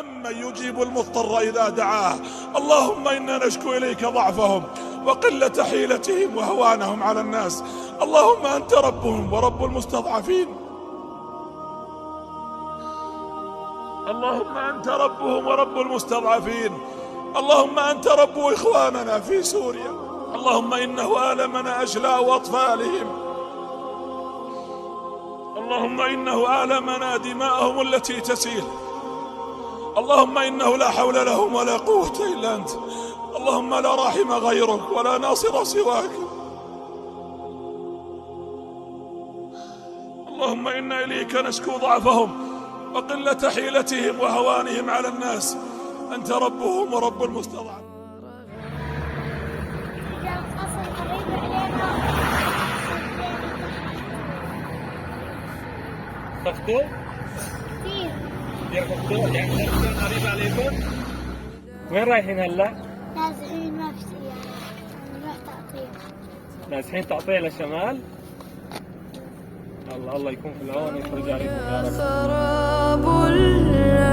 أمن يجيب المضطر إذا دعاه. اللهم إنا نشكو إليك ضعفهم وقلة حيلتهم وهوانهم على الناس. اللهم أنت ربهم ورب المستضعفين. اللهم أنت ربهم ورب المستضعفين. اللهم أنت رب إخواننا في سوريا. اللهم إنه آلمنا أشلاء أطفالهم. اللهم إنه آلمنا دماءهم التي تسيل. اللهم إنه لا حول لهم ولا قوة إلا أنت. اللهم لا راحم غيرك ولا ناصر سواك. اللهم إنا إليك نشكو ضعفهم وقلة حيلتهم وهوانهم على الناس. أنت ربهم ورب المستضعف. تخطو؟ كثير. كثير تخطو؟ يعني تخطو قريب عليكم؟ وين رايحين هلا؟ نازحين ما في سيارة، نروح تقطيع. نازحين تقطيع للشمال؟ الله الله يكون في العون، يخرج عليكم يا رب.